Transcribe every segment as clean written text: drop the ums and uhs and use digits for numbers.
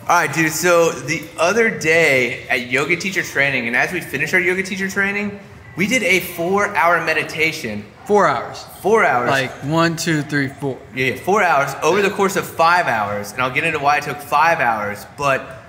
All right, dude. So the other day at yoga teacher training, and as we finished our yoga teacher training, we did a 4-hour meditation. 4 hours. 4 hours. Like 1, 2, 3, 4. Yeah, 4 hours over the course of 5 hours. And I'll get into why it took 5 hours. But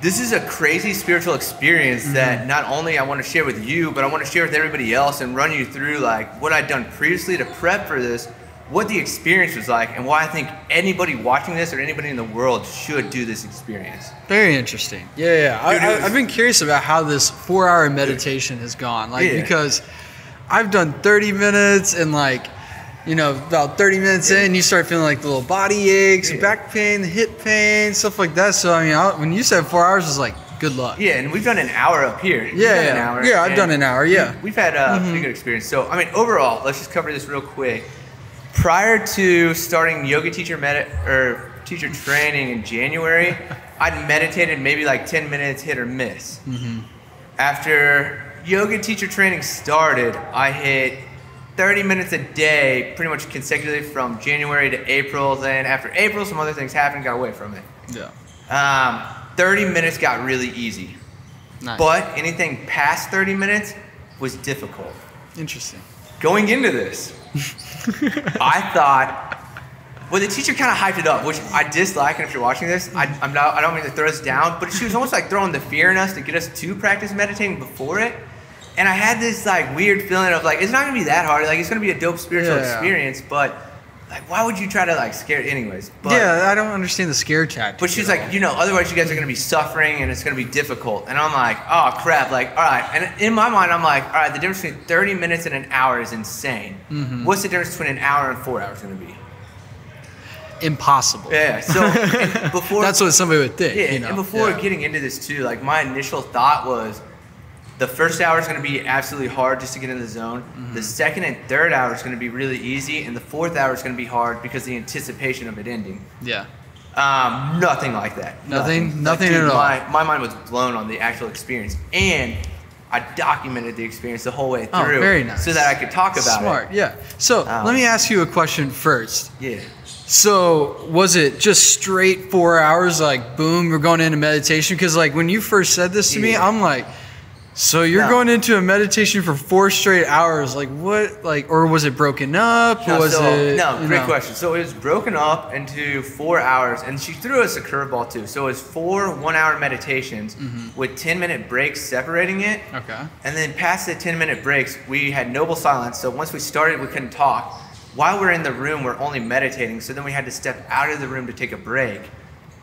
this is a crazy spiritual experience that not only I want to share with you, but I want to share with everybody else and run you through like what I'd done previously to prep for this, what the experience was like, and why I think anybody watching this or anybody in the world should do this experience. Very interesting. Yeah. Dude, I've been curious about how this 4-hour meditation has gone. Because I've done 30 minutes and about 30 minutes in, you start feeling like the little body aches, back pain, hip pain, stuff like that. So, when you said 4 hours, I was like, good luck. Yeah, and we've done an hour up here. An hour. Yeah, I've done an hour, yeah. We've had a pretty good experience. So, overall, let's just cover this real quick. Prior to starting yoga teacher teacher training in January, I'd meditated maybe like 10 minutes, hit or miss. After yoga teacher training started, I hit 30 minutes a day pretty much consecutively from January to April. Then after April, some other things happened, got away from it. Yeah. 30 minutes got really easy. Nice. But anything past 30 minutes was difficult. Interesting. Going into this, I thought, the teacher kind of hyped it up, which I dislike, and if you're watching this, I don't mean to throw us down, but she was almost like throwing the fear in us to get us to practice meditating before it. And I had this like weird feeling of like, it's not gonna be that hard, like it's gonna be a dope spiritual experience, but like, why would you try to like scare it anyways? But, I don't understand the scare tactic. But she's like, otherwise you guys are gonna be suffering and it's gonna be difficult. And I'm like, oh crap, like, all right. And in my mind, I'm like, all right, the difference between 30 minutes and an hour is insane. What's the difference between an hour and 4 hours gonna be? Impossible. Yeah, so before that's what somebody would think. Yeah, and before getting into this too, like my initial thought was the first hour is going to be absolutely hard just to get in the zone. The second and third hour is going to be really easy, and the fourth hour is going to be hard because the anticipation of it ending. Yeah. Nothing like that. Nothing dude, at all. My mind was blown on the actual experience, and I documented the experience the whole way through. Oh, very nice. So that I could talk about it. Smart, yeah. So let me ask you a question first. Yeah. So was it just straight 4 hours, like boom, we're going into meditation? Because like when you first said this to me, I'm like, so you're going into a meditation for 4 straight hours, like what, like, or was it broken up? No, great question. So it was broken up into 4 hours, and she threw us a curveball too. So it was 4 1-hour meditations with 10-minute breaks separating it. Okay. And then past the 10-minute breaks, we had noble silence. So once we started, we couldn't talk. While we're in the room, we're only meditating. So then we had to step out of the room to take a break.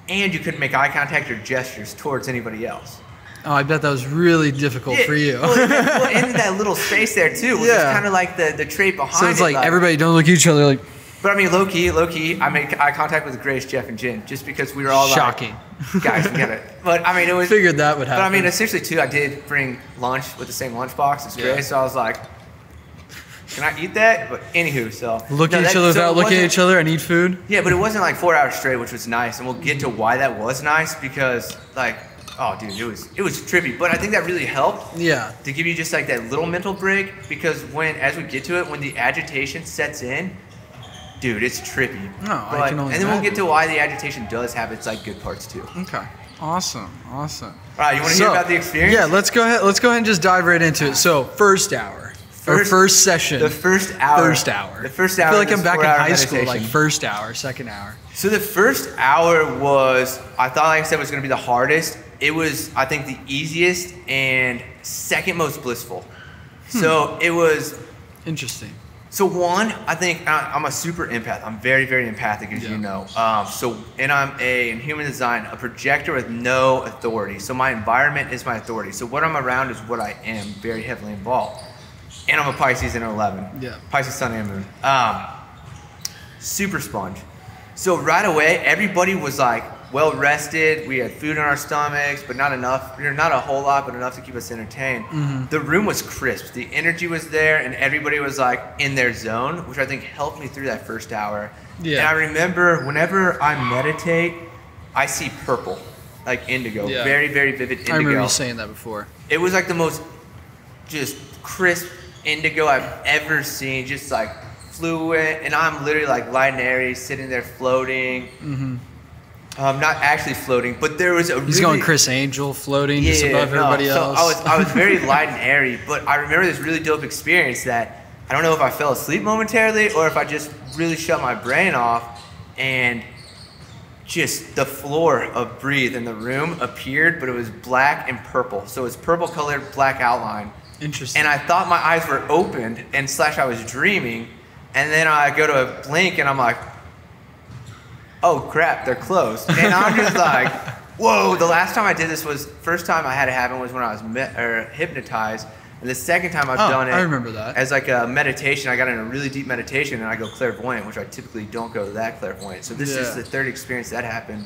And you couldn't make eye contact or gestures towards anybody else. Oh, I bet that was really difficult for you. Well, in that little space there too, which is kind of like the trait behind it. So it's like everybody don't look at each other like. But low key, I made eye contact with Grace, Jeff, and Jen just because we were all shocking. Like, guys, we got it. But it was. Figured that would happen. But essentially too, I did bring lunch with the same lunchbox as Grace, so I was like, can I eat that? But anywho, so look at each other without looking at each other and eat food. Yeah, but it wasn't like 4 hours straight, which was nice, and we'll get to why that was nice because like. Oh, dude, it was trippy, but I think that really helped. Yeah. To give you just like that little mental break, because as we get to it, when the agitation sets in, dude, it's trippy. No, I can only and then we'll get to why the agitation does have its like good parts too. Okay. Awesome. All right, you want to hear about the experience? Yeah, let's go ahead and just dive right into it. So, first hour. First session. The first hour. I feel like I'm back in high school, like first hour, second hour. So the first hour I thought, like I said, was going to be the hardest. It was, I think, the easiest and second most blissful. So it was... Interesting. So one, I think I'm a super empath. I'm very, very empathic, as you know. And I'm in human design, a projector with no authority. So my environment is my authority. So what I'm around is what I am, very heavily involved. And I'm a Pisces in 11. Yeah. Pisces sun and moon. Super sponge. So right away, everybody was like well rested. We had food in our stomachs, but not enough. Not a whole lot, but enough to keep us entertained. The room was crisp. The energy was there, and everybody was like in their zone, which I think helped me through that first hour. Yeah. And I remember whenever I meditate, I see purple, like indigo, very, very vivid indigo. I remember you saying that before. It was like the most just crisp indigo I've ever seen, just like fluid, and I'm literally like light and airy, sitting there floating. Not actually floating, but there was a He's going Chris Angel floating just above everybody else. So I was very light and airy, but I remember this really dope experience that I don't know if I fell asleep momentarily or if I just really shut my brain off, and just the floor of Breathe in the room appeared, but it was black and purple. So it was purple colored, black outline. Interesting. And I thought my eyes were opened and / I was dreaming, and then I go to blink and I'm like, oh crap, they're closed. And I'm just like, whoa. The last time I did this was, first time I had it happen was when I was hypnotized. And the second time I've done it, I remember that, as like a meditation. I got in a really deep meditation and I go clairvoyant, which I typically don't go that clairvoyant. So this is the third experience that happened.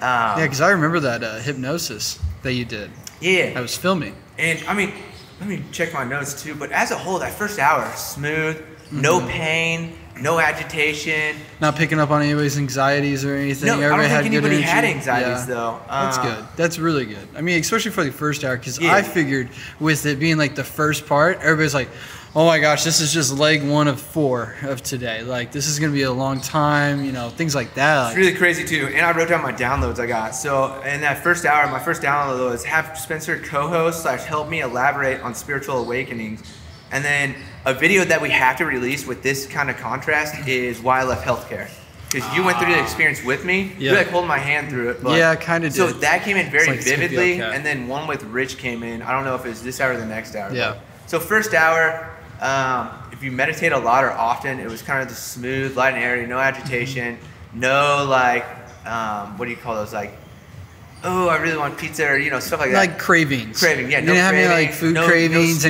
Yeah, because I remember that hypnosis that you did. Yeah. I was filming. And I mean, let me check my notes too, but as a whole, that first hour, smooth, no pain, no agitation. Not picking up on anybody's anxieties or anything. No, I don't think anybody had anxieties though. That's good. That's really good. I mean, especially for the first hour, because I figured with it being like the first part, everybody's like, oh my gosh, this is just leg 1 of 4 of today. Like, this is going to be a long time, you know, things like that. It's really crazy too. And I wrote down my downloads I got. So in that first hour, my first download was have Spencer co-host / help me elaborate on spiritual awakenings. And then a video that we have to release with this kind of contrast is why I left healthcare. Because you went through the experience with me. You like holding my hand through it. But yeah, I kind of did. So that came in very vividly. And then one with Rich came in. I don't know if it was this hour or the next hour. Yeah. So first hour, if you meditate a lot or often, it was kind of the smooth, light and airy, no agitation, no like, what do you call those, like, oh, I really want pizza, or, you know, stuff like that. Like cravings. Craving, yeah. You didn't have any like food cravings,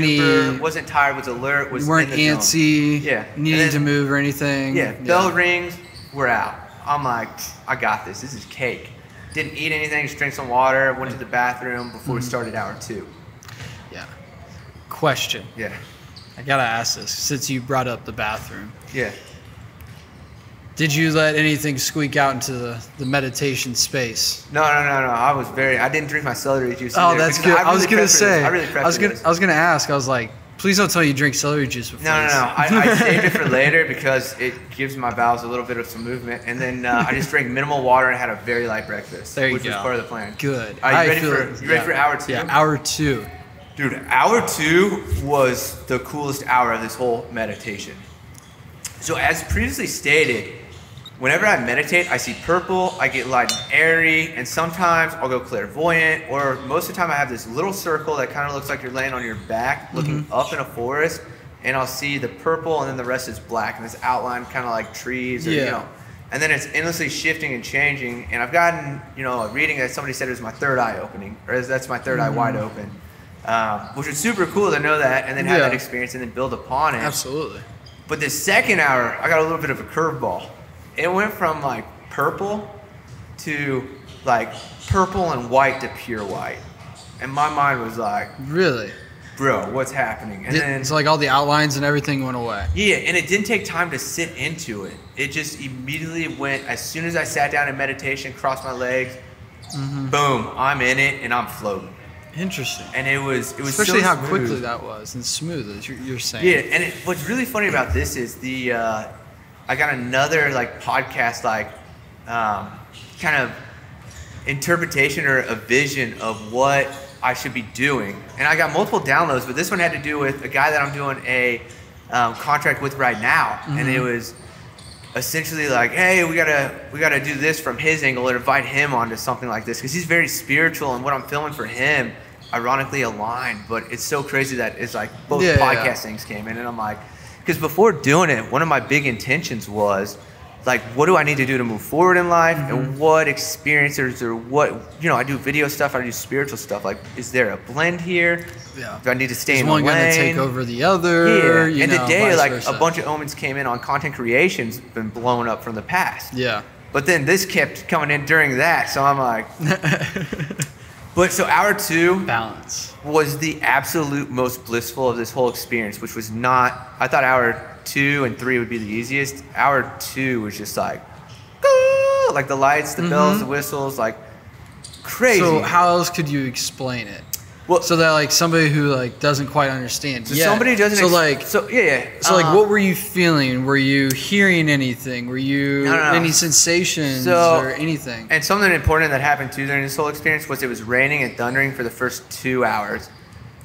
wasn't tired, was alert, was you weren't in the antsy, zone. needing to move or anything. Yeah, bell rings, we're out. I'm like, I got this. This is cake. Didn't eat anything, just drank some water, went to the bathroom before we started hour 2. Yeah. Question. Yeah. I gotta ask this since you brought up the bathroom. Yeah. Did you let anything squeak out into the meditation space? No. I didn't drink my celery juice. Oh, that's good. I was gonna say. I really prepped this. I was gonna ask. I was like, please don't tell me you drink celery juice before. No. I saved it for later because it gives my bowels a little bit of some movement. And then I just drank minimal water and had a very light breakfast. There you which go. was part of the plan. Good. Are you ready for hour 2? Yeah, hour 2. Dude, hour 2 was the coolest hour of this whole meditation. So as previously stated, whenever I meditate, I see purple, I get light and airy, and sometimes I'll go clairvoyant, or most of the time I have this little circle that kind of looks like you're laying on your back, looking up in a forest, and I'll see the purple, and then the rest is black, and this outline kind of like trees, or, you know, and then it's endlessly shifting and changing, and I've gotten, you know, a reading that somebody said it was my third eye opening, or that's my third eye wide open, which was super cool to know that, and then have that experience, and then build upon it. Absolutely. But this second hour, I got a little bit of a curveball. It went from like purple to like purple and white to pure white. And my mind was like, really? Bro, what's happening? And then it's like all the outlines and everything went away. Yeah, and it didn't take time to sit into it. It just immediately went, as soon as I sat down in meditation, crossed my legs, boom, I'm in it and I'm floating. Interesting. And it was especially so how smooth. quickly that was and smooth as you're saying. Yeah, and what's really funny about this is I got another like podcast like kind of interpretation or a vision of what I should be doing, and I got multiple downloads, but this one had to do with a guy that I'm doing a contract with right now, and it was essentially like, hey, we gotta do this from his angle and invite him onto something like this because he's very spiritual, and what I'm filming for him ironically aligned, but it's so crazy that it's like both podcast things came in, and I'm like. Because before doing it, one of my big intentions was, like, what do I need to do to move forward in life? And what experiences or what, you know, I do video stuff, I do spiritual stuff. Like, is there a blend here? Yeah. Do I need to stay in the lane? Is one going to take over the other? Yeah. And today, like, a bunch of omens came in on content creation's been blown up from the past. Yeah. But then this kept coming in during that, so I'm like... But so hour 2 balance was the absolute most blissful of this whole experience, which was not, I thought hour 2 and 3 would be the easiest. Hour 2 was just like the lights, the bells, the whistles, like crazy. So how else could you explain it? Well, so that like somebody who like doesn't quite understand. So somebody who doesn't. So like, what were you feeling? Were you hearing anything? Were you any sensations or anything? And something important that happened too during this whole experience was it was raining and thundering for the first 2 hours,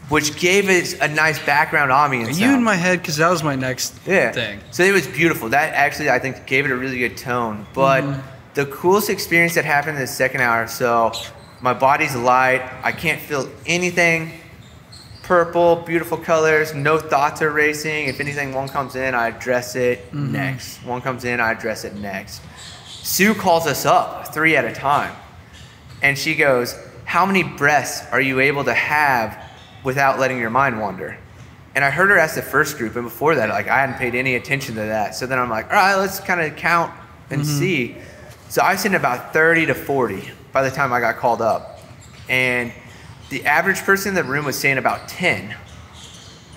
which gave it a nice background ambiance. You in my head, because that was my next thing. So it was beautiful. That actually, I think, gave it a really good tone. But the coolest experience that happened in the second hour, so my body's light. I can't feel anything. Purple, beautiful colors. No thoughts are racing. If anything, one comes in, I address it next. One comes in, I address it next. Sue calls us up 3 at a time. And she goes, how many breaths are you able to have without letting your mind wander? And I heard her ask the first group, and before that, like, I hadn't paid any attention to that. So then I'm like, all right, let's kind of count and see. So I was in about 30 to 40 by the time I got called up. And the average person in the room was saying about 10.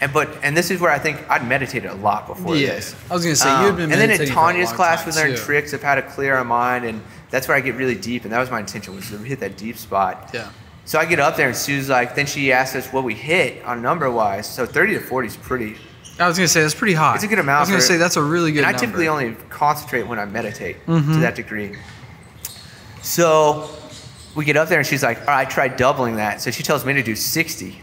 And this is where I think I'd meditated a lot before this. I was going to say, you had been meditating. And then in for a Tanya's long class, time, we learned tricks of how to clear our mind, and that's where I get really deep, and that was my intention, was to hit that deep spot. Yeah. So I get up there, and Sue's like, then she asked us what we hit on number-wise. So 30 to 40 is pretty. I was going to say, that's pretty high. It's a good amount. I was going to say, that's a really good number. I typically only concentrate when I meditate to that degree. So we get up there, and she's like, all right, try doubling that. So she tells me to do 60.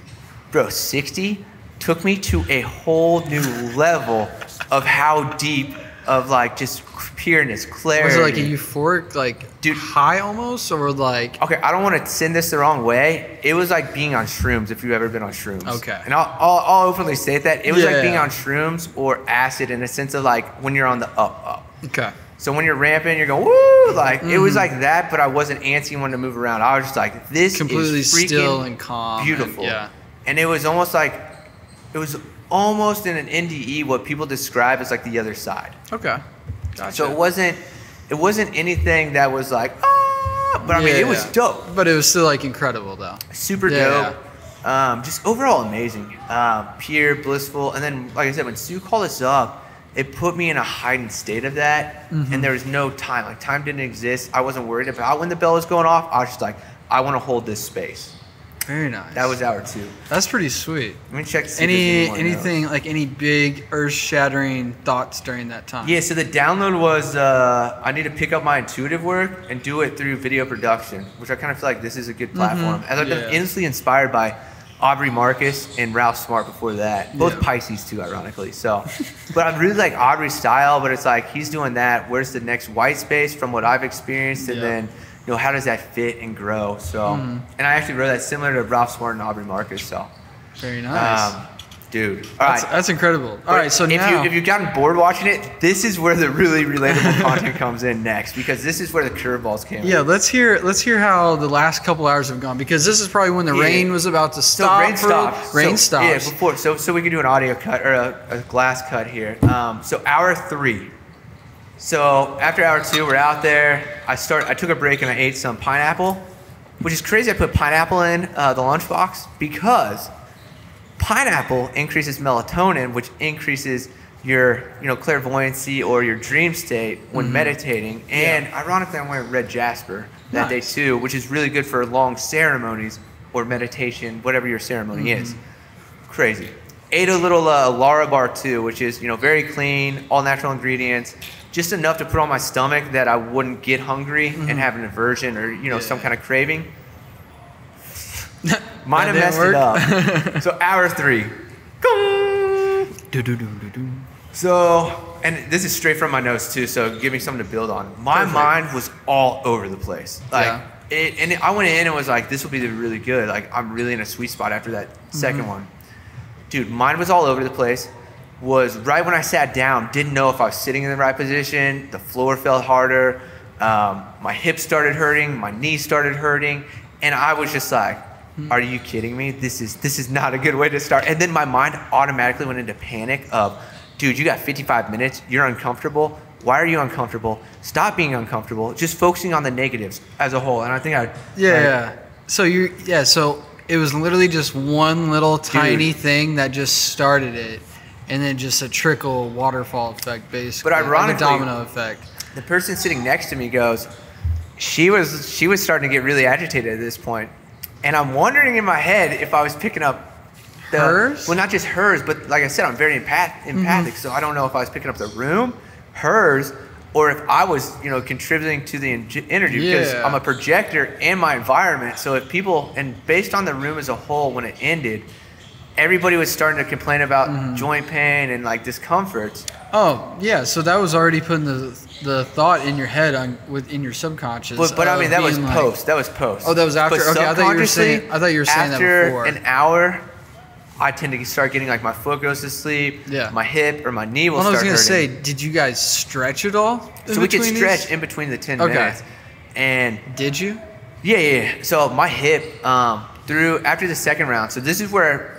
Bro, 60 took me to a whole new level of how deep of like just pureness, clarity. Was it like a euphoric, like, high almost, or like? Okay, I don't want to send this the wrong way. It was like being on shrooms, if you've ever been on shrooms. Okay. And I'll openly state that. It was like being on shrooms or acid, in a sense of like when you're on the up. Okay. So when you're ramping, you're going, woo, like, it was like that, but I wasn't antsy wanting to move around. I was just like, this completely is freaking still and calm. beautiful. And it was almost like, it was almost in an NDE what people describe as like the other side. Okay. Gotcha. So it wasn't anything that was like, but I mean, it was dope. But it was still like incredible though. Super dope. Just overall amazing. Pure, blissful. And then, like I said, when Sue called us up, it put me in a heightened state of that. And there was no time. Like, time didn't exist. I wasn't worried about when the bell was going off. I was just like, I want to hold this space. Very nice. That was hour 2. That's pretty sweet. Let me check to see anything like any big earth-shattering thoughts during that time? Yeah, so the download was I need to pick up my intuitive work and do it through video production, which I kind of feel like this is a good platform. As I've been endlessly inspired by Aubrey Marcus and Ralph Smart before that. Both Pisces too, ironically. So, but I really like Aubrey's style, but it's like he's doing that. Where's the next white space from what I've experienced? And then, you know, how does that fit and grow? So, and I actually wrote that similar to Ralph Smart and Aubrey Marcus. So, very nice. Dude. All right. That's incredible. All right, so now if you've gotten bored watching it, this is where the really relatable content comes in next, because this is where the curveballs came in. Yeah, let's hear how the last couple hours have gone, because this is probably when the rain was about to stop. So rain stops. Rain stops. Yeah, before so we can do an audio cut or a glass cut here. So hour 3. So after hour 2, we're out there. I took a break and I ate some pineapple, which is crazy. I put pineapple in the lunchbox because pineapple increases melatonin, which increases your clairvoyancy or your dream state when meditating. And ironically, I'm wearing red jasper that day too, which is really good for long ceremonies or meditation, whatever your ceremony is. Crazy. Ate a little Lara bar too, which is very clean, all natural ingredients, just enough to put on my stomach that I wouldn't get hungry and have an aversion or some kind of craving. Might have messed it up. So hour 3. So, and this is straight from my notes too, so give me something to build on. My mind was all over the place. Like and I went in and was like, this will be really good. Like, I'm really in a sweet spot after that second one. Dude, mine was all over the place. Was right when I sat down, didn't know if I was sitting in the right position. The floor felt harder. My hips started hurting. My knees started hurting. And I was just like, are you kidding me? This is not a good way to start. And then my mind automatically went into panic of, dude, you got 55 minutes. You're uncomfortable. Why are you uncomfortable? Stop being uncomfortable. Just focusing on the negatives as a whole. And I think So it was literally just one little tiny thing that just started it, and then just a trickle waterfall effect, basically. But ironically, like a domino effect. The person sitting next to me goes, she was starting to get really agitated at this point. And I'm wondering in my head if I was picking up hers? Well, not just hers, but like I said, I'm very empathic. So I don't know if I was picking up the room, hers, or if I was, contributing to the energy because I'm a projector in my environment. So if people, and based on the room as a whole, when it ended, everybody was starting to complain about joint pain and like discomforts. Oh yeah, so that was already putting the thought in your head in your subconscious. But I mean that was post. That was post. Oh, that was after. But okay, I thought you were saying that before. After an hour, I tend to start getting like my foot goes to sleep. Yeah. My hip or my knee will start hurting. I was gonna say, did you guys stretch at all? So we could stretch in between the 10 minutes. And did you? Yeah. So my hip after the second round. So this is where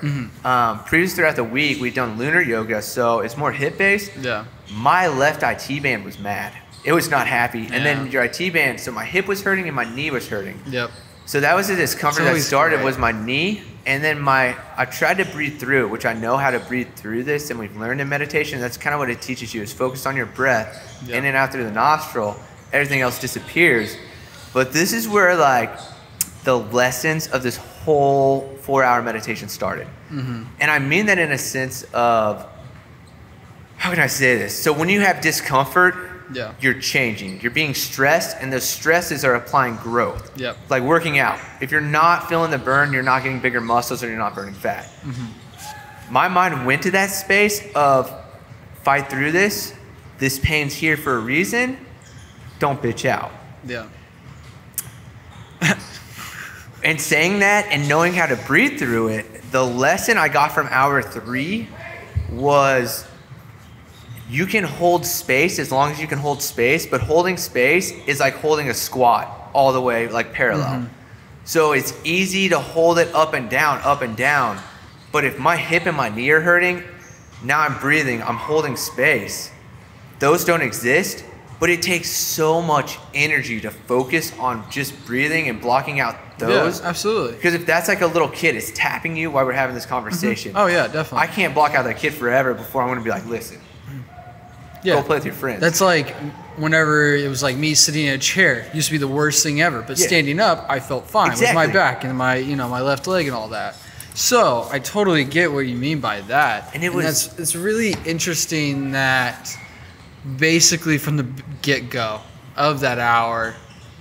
previous throughout the week we've done lunar yoga. So it's more hip based. Yeah. My left IT band was mad. It was not happy. Yeah. And then your IT band. So my hip was hurting and my knee was hurting. Yep. So that was the discomfort that started was my knee. And then I tried to breathe through, which I know how to breathe through this, and we've learned in meditation. That's kind of what it teaches you is focus on your breath in and out through the nostril. Everything else disappears. But this is where like the lessons of this whole 4-hour meditation started. And I mean that in a sense of, how can I say this? So when you have discomfort, you're changing. You're being stressed, and those stresses are applying growth. Yep. Like working out. If you're not feeling the burn, you're not getting bigger muscles or you're not burning fat. My mind went to that space of fight through this. This pain's here for a reason. Don't bitch out. Yeah. And saying that and knowing how to breathe through it, the lesson I got from hour 3 was you can hold space as long as you can hold space, but holding space is like holding a squat all the way like parallel. So it's easy to hold it up and down. But if my hip and my knee are hurting, now I'm breathing, I'm holding space. Those don't exist, but it takes so much energy to focus on just breathing and blocking out those. Yeah, absolutely. Because if that's like a little kid, it's tapping you while we're having this conversation. Oh yeah, definitely. I can't block out that kid forever before I'm going to be like, listen. Go play with your friends. That's like whenever it was like me sitting in a chair. It used to be the worst thing ever. But standing up, I felt fine with my back and my my left leg and all that. So I totally get what you mean by that. And it's really interesting that basically from the get-go of that hour,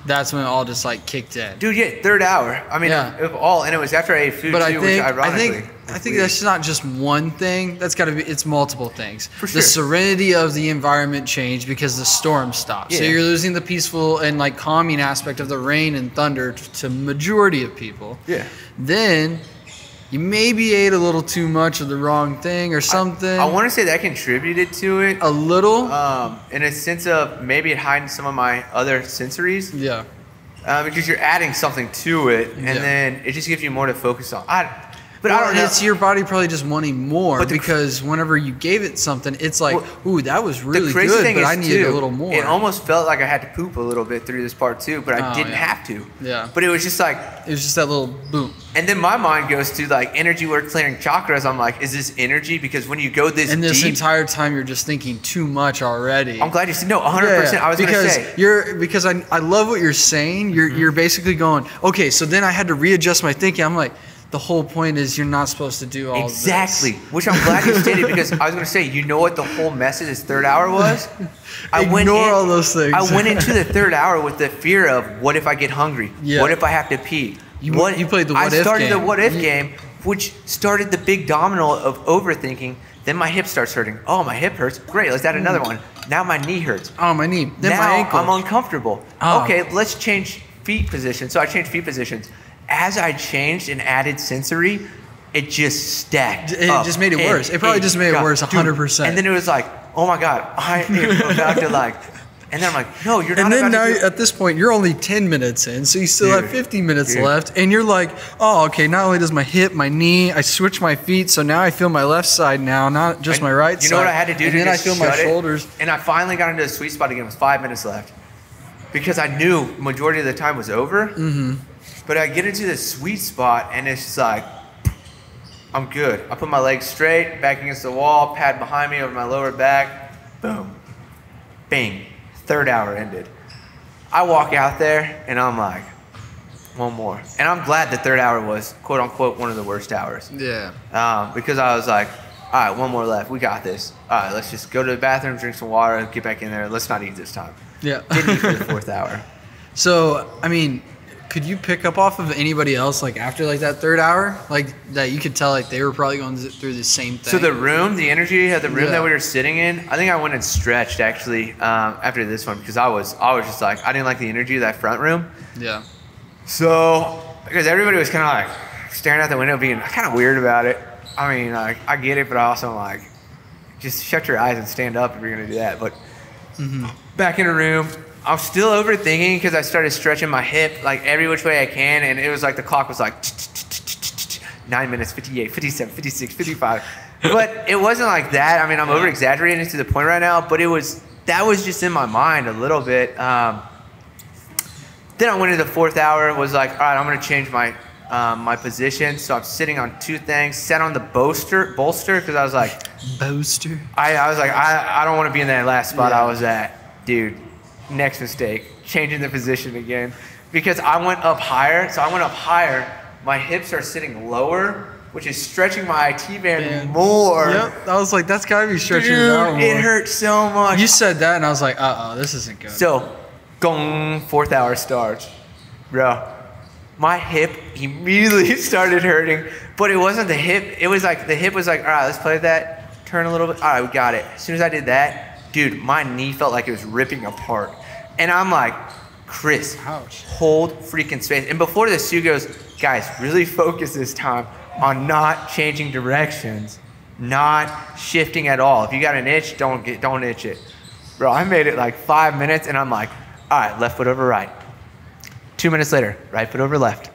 that's when it all just like kicked in. Dude, third hour. I mean, and it was after I ate food too, which ironically. I think that's not just one thing. That's got to be. It's multiple things. For sure. The serenity of the environment changed because the storm stopped. So you're losing the peaceful and like calming aspect of the rain and thunder to majority of people. Yeah. Then you maybe ate a little too much of the wrong thing or something. I want to say that contributed to it. A little? In a sense of maybe it heightened some of my other sensories. Yeah. Because you're adding something to it, and then it just gives you more to focus on. But I don't know. It's your body probably just wanting more because whenever you gave it something, it's like, ooh, that was really good, but I needed a little more. It almost felt like I had to poop a little bit through this part too, but I didn't have to. Yeah. But it was just like... It was just that little boom. And then my mind goes to like energy work, clearing chakras. I'm like, is this energy? Because when you go this deep... And this entire time you're just thinking too much already. I'm glad you said, no, 100%. I was going to say. Because I love what you're saying. You're basically going, okay, so then I had to readjust my thinking. I'm like... The whole point is you're not supposed to do all this. Exactly. Which I'm glad you stated because I was going to say, you know what the whole message this third hour was? Ignore all those things. I went into the third hour with the fear of what if I get hungry? Yeah. What if I have to pee? You played the what if game. I started the what if game, which started the big domino of overthinking. Then my hip starts hurting. Oh, my hip hurts. Great, let's add another one. Now my knee hurts. Oh, my knee. Then now my ankle. I'm uncomfortable. Oh. Okay, let's change feet position. So I changed feet positions. As I changed and added sensory, it just stacked. It just made it worse. It probably just made it worse 100%. And then it was like, oh my God, I am about to like, and then I'm like, no, you're not about to. And then now at this point, you're only 10 minutes in, so you still have 50 minutes left. And you're like, oh, okay, not only does my hip, my knee, I switch my feet, so now I feel my left side now, not just my right side. You know what I had to do and to then I feel my shoulders. And I finally got into the sweet spot again with 5 minutes left. Because I knew majority of the time was over. But I get into this sweet spot, and it's just like, I'm good. I put my legs straight, back against the wall, pad behind me over my lower back, boom, bing, third hour ended. I walk out there, and I'm like, one more. And I'm glad the third hour was, quote unquote, one of the worst hours. Yeah. Because I was like, all right, one more left. We got this. All right, let's just go to the bathroom, drink some water, get back in there. Let's not eat this time. Yeah. Didn't eat for the fourth hour. So, I mean, could you pick up off of anybody else, like, after, like, that third hour? Like, that you could tell, like, they were probably going through the same thing? So the room, the energy of the room that we were sitting in, I think I went and stretched, actually, after this one, because I was just like, I didn't like the energy of that front room. Yeah. So, because everybody was kind of, like, staring out the window, being kind of weird about it. I mean, like, I get it, but I also am like, just shut your eyes and stand up if you're going to do that. But back in the room, I'm still overthinking because I started stretching my hip like every which way I can, and it was like the clock was like 9 minutes, 58, 57, 56, 55. But it wasn't like that. I mean, I'm over exaggerating to the point right now, but that was just in my mind a little bit. Then I went into the fourth hour, was like, all right, I'm gonna change my my position. So I'm sitting on two things, sat on the bolster because I was like, bolster. I was like, I don't want to be in that last spot I was at, dude. Next mistake, changing the position again, because I went up higher. So I went up higher. My hips are sitting lower, which is stretching my IT band more. Yep. I was like, that's gotta be stretching Dude, it out more. it hurt so much. You said that, and I was like, this isn't good. So, gong, fourth hour starts, bro. My hip immediately started hurting, but it wasn't the hip. It was like the hip was like, all right, let's play with that. Turn a little bit. All right, we got it. As soon as I did that, dude, my knee felt like it was ripping apart. And I'm like, Chris, ouch. Hold freaking space. And before the Sue goes, guys, really focus this time on not changing directions, not shifting at all. If you got an itch, don't itch it. Bro, I made it like 5 minutes, and I'm like, all right, left foot over right. 2 minutes later, right foot over left.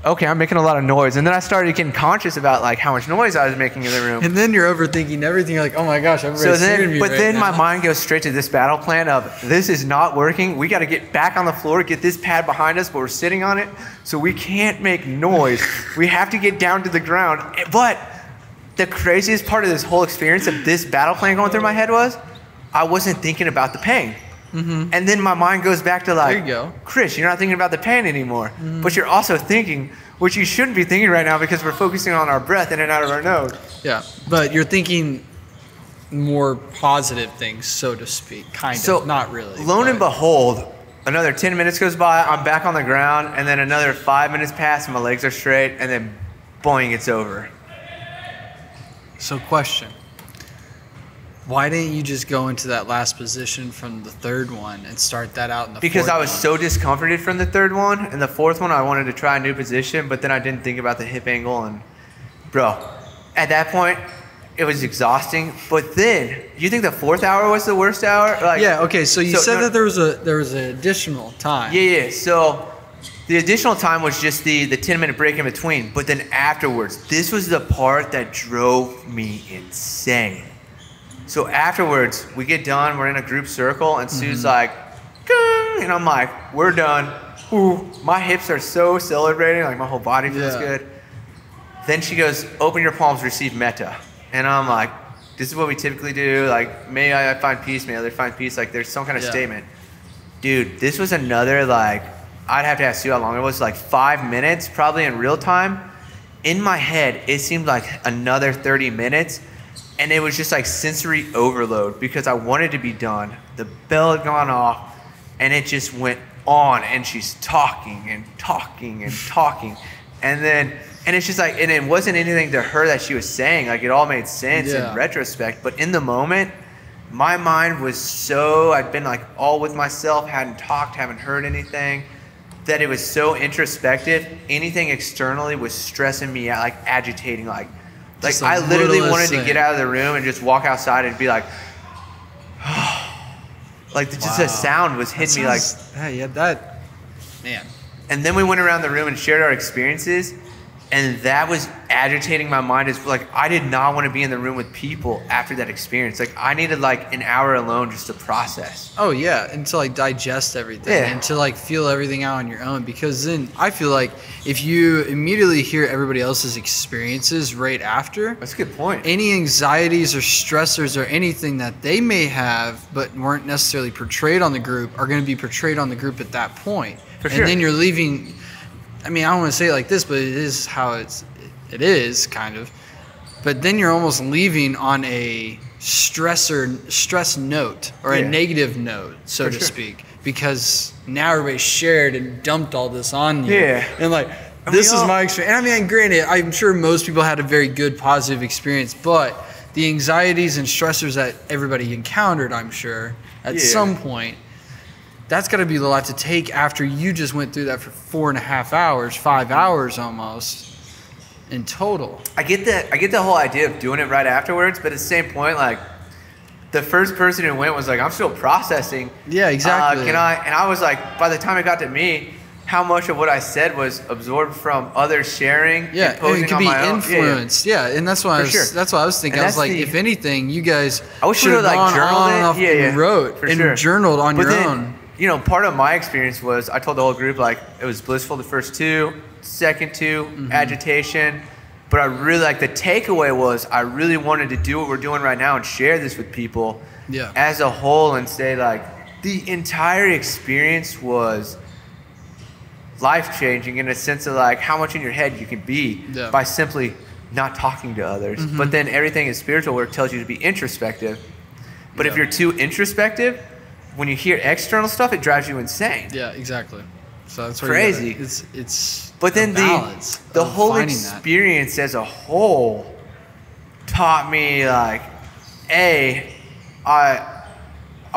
Okay, I'm making a lot of noise. And then I started getting conscious about like how much noise I was making in the room. And then you're overthinking everything. You're like, oh my gosh, everybody's hearing me right now. But then my mind goes straight to this battle plan of, this is not working. We got to get back on the floor, get this pad behind us, but we're sitting on it, so we can't make noise. We have to get down to the ground. But the craziest part of this whole experience of this battle plan going through my head was, I wasn't thinking about the pain. And then my mind goes back to like, there you go. Chris, you're not thinking about the pain anymore. But you're also thinking, which you shouldn't be thinking right now because we're focusing on our breath in and out of our nose. Yeah, but you're thinking more positive things, so to speak, kind of, not really. Lo and behold, another 10 minutes goes by, I'm back on the ground, and then another 5 minutes pass and my legs are straight, and then boing, it's over. So question. Why didn't you just go into that last position from the third one and start that out in the because fourth I was one? so discomforted from the third one, and the fourth one I wanted to try a new position, but then I didn't think about the hip angle, and bro, at that point it was exhausting. But then you think the fourth hour was the worst hour? Like, yeah, okay, so you said that there was an additional time. Yeah, so the additional time was just the 10-minute break in between, but then afterwards, this was the part that drove me insane. So afterwards, we get done, we're in a group circle, and Sue's like, Gung! And I'm like, we're done. Ooh, my hips are so celebrating, like my whole body feels good. Then she goes, open your palms, receive metta. And I'm like, this is what we typically do. Like, may I find peace, may others find peace. Like, there's some kind of statement. Dude, this was another, like, I'd have to ask Sue how long it was, like 5 minutes, probably in real time. In my head, it seemed like another 30 minutes. And it was just like sensory overload because I wanted to be done. The bell had gone off and it just went on, and she's talking and talking and talking. And it's just like, and it wasn't anything to her that she was saying. Like, it all made sense in retrospect. But in the moment, my mind was so, I'd been like all with myself, hadn't talked, haven't heard anything, that it was so introspective. Anything externally was stressing me out, like agitating, like I literally wanted to get out of the room and just walk outside and be like, like just the sound was hitting me like. Yeah, that, man. And then we went around the room and shared our experiences, and that was agitating my mind. As like, I did not want to be in the room with people after that experience. Like, I needed like an hour alone just to process. Oh yeah, and to like digest everything and to like feel everything out on your own. Because then I feel like if you immediately hear everybody else's experiences right after, that's a good point. Any anxieties or stressors or anything that they may have but weren't necessarily portrayed on the group are going to be portrayed on the group at that point. For sure. And then you're leaving I mean, I don't want to say it like this, but it is how it is kind of. But then you're almost leaving on a stress note or a negative note, so to speak, because now everybody's shared and dumped all this on you. Yeah. And like, this is my experience. And I mean, granted, I'm sure most people had a very good, positive experience, but the anxieties and stressors that everybody encountered, I'm sure, at some point, that's got to be a lot to take after you just went through that for 4.5 hours, 5 hours almost. In total. I get the whole idea of doing it right afterwards, but at the same point, like, the first person who went was like, I'm still processing. Yeah, exactly. And I was like, by the time it got to me, how much of what I said was absorbed from others sharing, and it could be influenced. Yeah, and that's what I was thinking. I was like, if anything, you guys should have like journaled it. And wrote and journaled on your own. You know, part of my experience was I told the whole group, like, it was blissful the first 2, second 2, agitation. But I really, like, the takeaway was I really wanted to do what we're doing right now and share this with people as a whole and say, like, the entire experience was life-changing in a sense of, like, how much in your head you can be by simply not talking to others. But then everything in spiritual work tells you to be introspective. But if you're too introspective, when you hear external stuff, it drives you insane. Yeah, exactly. So that's crazy. It's but then the whole experience as a whole taught me, like, I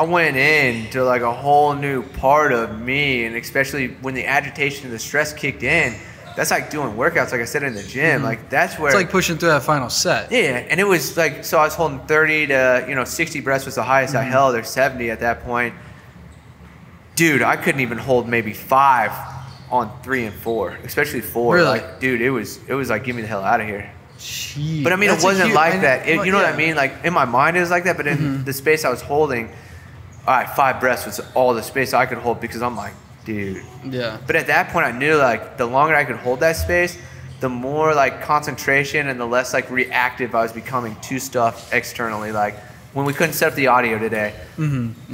went into like a whole new part of me, and especially when the agitation and the stress kicked in, that's like doing workouts, like I said, in the gym. Like, that's where it's like pushing through that final set. Yeah, and it was like, so I was holding 30 to 60 breaths was the highest I held, or 70 at that point. Dude, I couldn't even hold maybe 5 on 3 and 4, especially 4. Really? Like, dude, it was like, get me the hell out of here. Jeez, but I mean, it wasn't like that. You know what I mean? Like, in my mind, it was like that, but in the space I was holding, all right, 5 breaths was all the space I could hold, because I'm like, dude. Yeah. But at that point, I knew, like, the longer I could hold that space, the more, like, concentration and the less, like, reactive I was becoming to stuff externally. Like, when we couldn't set up the audio today.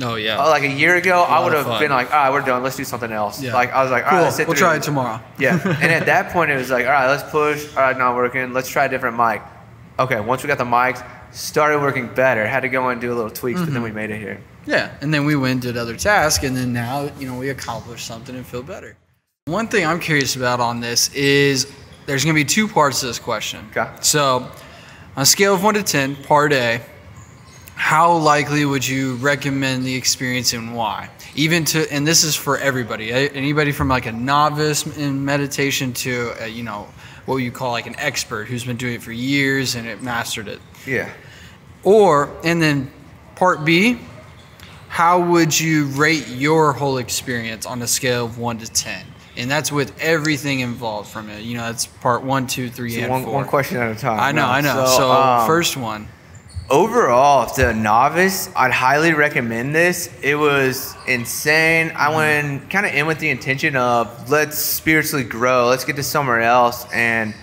Oh, yeah. Like, a year ago, I would have been like, all right, we're done. Let's do something else. Yeah. Like, I was like, all right, let's sit through. We'll try it tomorrow. Yeah. And at that point, it was like, all right, let's push. All right, not working. Let's try a different mic. Okay, once we got the mics, started working better. Had to go and do a little tweaks, but then we made it here. Yeah, and then we went and did other tasks, and then now, we accomplished something and feel better. One thing I'm curious about on this is there's going to be 2 parts to this question. Okay. So, on a scale of 1 to 10, part A, how likely would you recommend the experience and why? And this is for everybody, anybody from like a novice in meditation to, what you call like an expert who's been doing it for years and it mastered it. Yeah. And then part B, how would you rate your whole experience on a scale of 1 to 10? And that's with everything involved from it. That's part 1, 2, 3, and 4. One question at a time. I know. So first one. Overall, to a novice, I'd highly recommend this. It was insane. I went kind of in with the intention of, let's spiritually grow. Let's get to somewhere else. And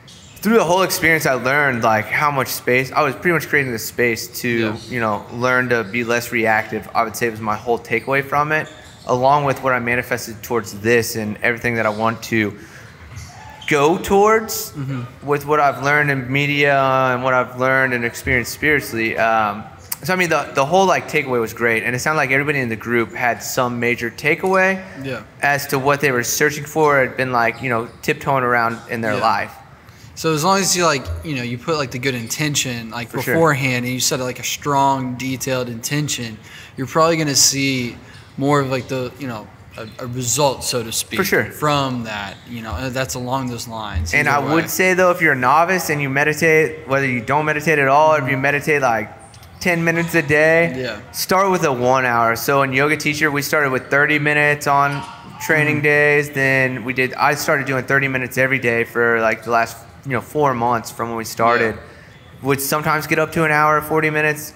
through the whole experience, I learned like how much space. I was pretty much creating the space to, learn to be less reactive. I would say it was my whole takeaway from it, along with what I manifested towards this and everything that I want to go towards with what I've learned in media and what I've learned and experienced spiritually. So I mean, the whole like takeaway was great, and it sounded like everybody in the group had some major takeaway as to what they were searching for. Had been like tiptoeing around in their life. So as long as you you put like the good intention like for beforehand, and you set like a strong, detailed intention, you're probably gonna see more of like the a result, so to speak, from that. That's along those lines. And I would say though, if you're a novice and you meditate, whether you don't meditate at all, or if you meditate like 10 minutes a day, start with a 1 hour. So in Yoga Teacher, we started with 30 minutes on training days. Then I started doing 30 minutes every day for like the last 4 months from when we started. Would sometimes get up to an hour, 40 minutes.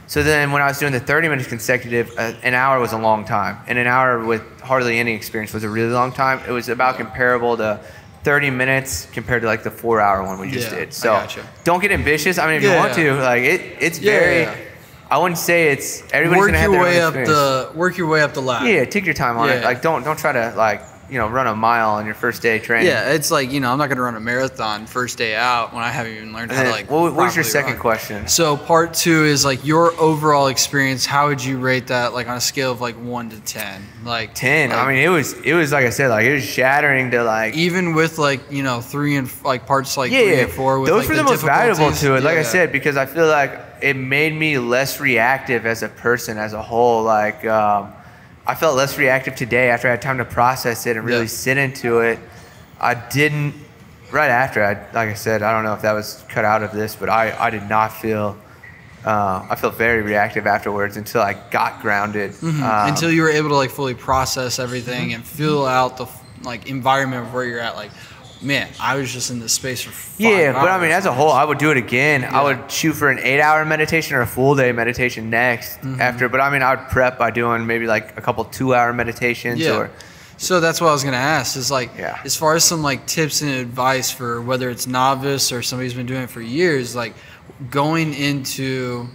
So then when I was doing the 30 minutes consecutive, an hour was a long time. And an hour with hardly any experience was a really long time. It was about comparable to 30 minutes compared to like the 4-hour one we just did. So don't get ambitious. I mean, if you want to, like it's very, I wouldn't say it's, everybody's going to have their own experience. Work your way up the ladder. Yeah, take your time on it. Like don't try to like run a mile on your first day of training. Yeah, it's like, I'm not going to run a marathon first day out when I haven't even learned how to like. What was your second run. question? So part 2 is like your overall experience. How would you rate that, like on a scale of like 1 to 10? Like 10. I mean, it was like I said, like it was shattering to like. Even with like 3 and like parts like 3 and 4. With, those like, were the most valuable to it. Like I said, because I feel like it made me less reactive as a person as a whole. Like I felt less reactive today after I had time to process it and really sit into it. I didn't. Right after, like I said, I don't know if that was cut out of this, but I did not feel. I felt very reactive afterwards until I got grounded. Until you were able to like fully process everything and feel out the like environment of where you're at. Like, man, I was just in this space for 5 hours. But I mean, as a whole, I would do it again. I would shoot for an 8-hour meditation or a full day meditation next after. But I mean, I would prep by doing maybe like a couple 2-hour meditations. So that's what I was going to ask is like, as far as some like tips and advice for whether it's novice or somebody who's been doing it for years, like going into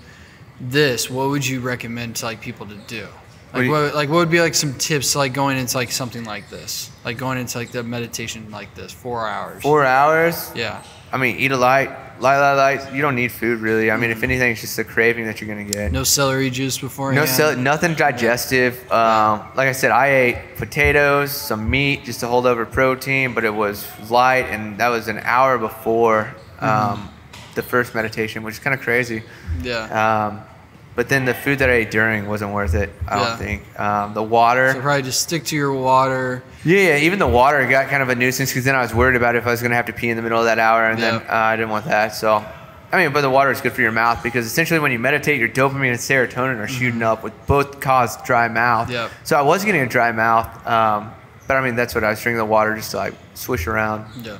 this, what would you recommend to like people to do? Like what would be like some tips to like going into like something like this, like going into like the meditation like this, 4 hours? 4 hours? Yeah. I mean, eat a light. You don't need food really. I mean, if anything, it's just the craving that you're gonna get. No celery juice beforehand. Nothing digestive. Like I said, I ate potatoes, some meat, just to hold over protein, but it was light, and that was an hour before the first meditation, which is kind of crazy. Yeah. But then the food that I ate during wasn't worth it, I don't think. The water. So probably just stick to your water. Yeah, even the water got kind of a nuisance because then I was worried about if I was going to have to pee in the middle of that hour, and then I didn't want that. So, I mean, but the water is good for your mouth because essentially when you meditate, your dopamine and serotonin are shooting up, which both cause dry mouth. Yep. So I was getting a dry mouth, but I mean, that's what I was drinking the water just to like swish around. Yeah.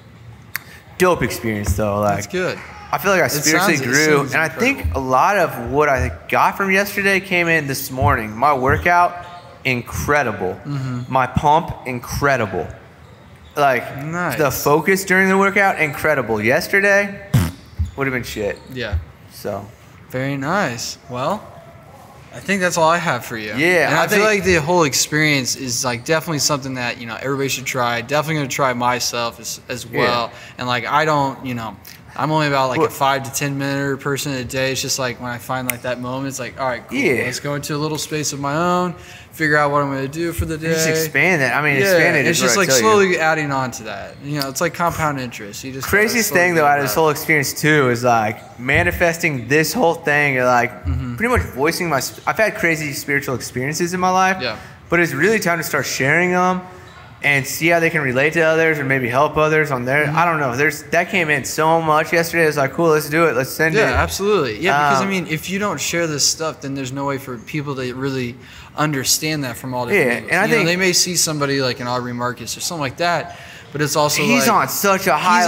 Dope experience though. Like, that's good. I feel like I spiritually grew, and I think a lot of what I got from yesterday came in this morning. My workout, incredible. My pump, incredible. Like, the focus during the workout, incredible. Yesterday, would have been shit. Yeah. So. Very nice. Well, I think that's all I have for you. Yeah. And I feel like the whole experience is like definitely something that, everybody should try. Definitely going to try myself as well. Yeah. And like, I don't, I'm only about like a 5 to 10 minute person a day. It's just like when I find like that moment, it's like, all right, cool. Let's go into a little space of my own, figure out what I'm going to do for the day. Just expand that. I mean, expand it. It's just like slowly adding on to that. It's like compound interest. You just craziest thing though out of this whole experience too is like manifesting this whole thing, like pretty much voicing my. I've had crazy spiritual experiences in my life, but it's really time to start sharing them and see how they can relate to others or maybe help others on their, I don't know. That came in so much yesterday. It's like, cool, let's do it. Let's send it. Yeah, absolutely. Yeah, because I mean, if you don't share this stuff, then there's no way for people to really understand that from all different angles. And I think they may see somebody like an Aubrey Marcus or something like that, but it's also he's on such a high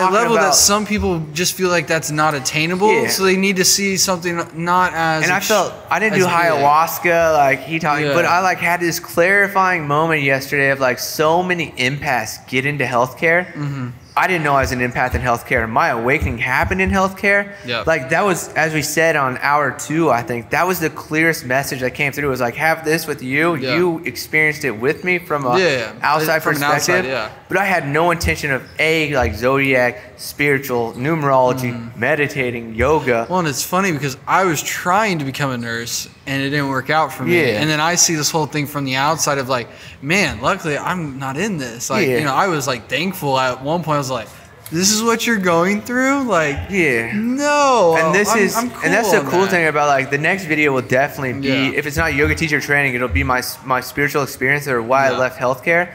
level that some people just feel like that's not attainable, so they need to see something not as. And I didn't do ayahuasca like he taught me, but I like had this clarifying moment yesterday of like so many empaths get into healthcare. I didn't know I was an empath in healthcare. My awakening happened in healthcare. Like that was, as we said on hour 2, I think that was the clearest message that came through. It was like, have this with you. You experienced it with me from a outside perspective. But I had no intention of like zodiac, spiritual, numerology, meditating, yoga. Well, and it's funny because I was trying to become a nurse and it didn't work out for me. And then I see this whole thing from the outside of like, man, luckily I'm not in this. Like, I was like thankful at one point. I was like, this is what you're going through? Like, no. And I'm cool, and that's the cool thing about like the next video will definitely be, if it's not yoga teacher training, it'll be my spiritual experience or why I left healthcare.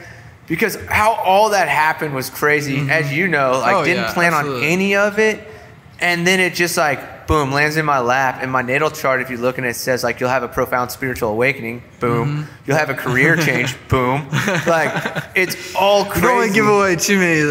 Because how all that happened was crazy, as you know. Like, didn't plan on any of it, and then it just like boom lands in my lap. In my natal chart, if you look and it says like you'll have a profound spiritual awakening. Boom. You'll have a career change. Boom. Like it's all crazy. You don't want to give away too many of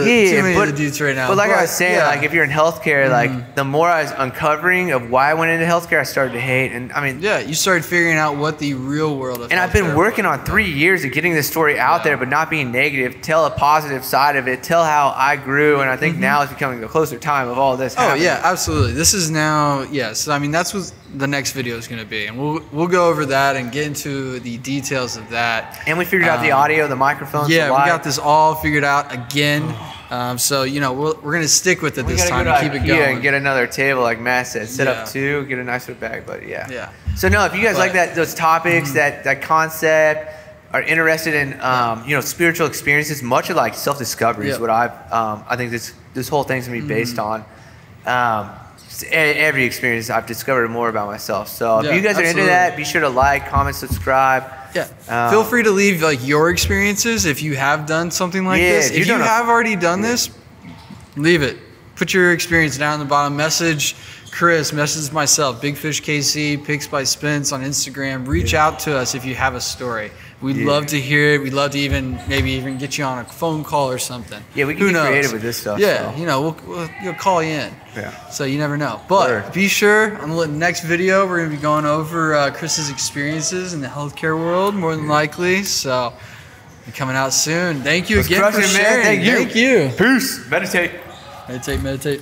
the dudes right now. But like I was saying, like if you're in healthcare, like the more I was uncovering of why I went into healthcare, I started to hate. And I mean, you started figuring out what the real world of. And I've been working on 3 years of getting this story out there, but not being negative. Tell a positive side of it. Tell how I grew, and I think now is becoming a closer time of all this happening. Oh yeah, absolutely. This is now. know, so I mean, that's what the next video is going to be, and we'll go over that and get into the details of that. And we figured out the audio, the microphones. Yeah, we got this all figured out again. So you know, we're going to stick with it this time and keep it going. Yeah, and get another table like Matt said. Set up 2, get a nicer bag, but yeah. So no, if you guys like those topics, that concept, are interested in you know, spiritual experiences, much of like self-discovery is what I think this whole thing's gonna be based on. Every experience I've discovered more about myself. So if you guys are into that, be sure to like, comment, subscribe. Feel free to leave like your experiences if you have done something like this. If you have already done this, leave it. Put your experience down in the bottom. Message Chris, message myself, Big Fish KC, Pics by Spence on Instagram. Reach out to us if you have a story. We'd love to hear it. We'd love to maybe even get you on a phone call or something. Yeah, we can get creative with this stuff. Yeah, so. You know, we'll call you in. Yeah. So you never know. But be sure, on the next video, we're going to be going over Chris's experiences in the healthcare world, more than likely. So, be coming out soon. Thank you again for sharing. Thank you. Thank you. Peace. Meditate. Meditate, meditate.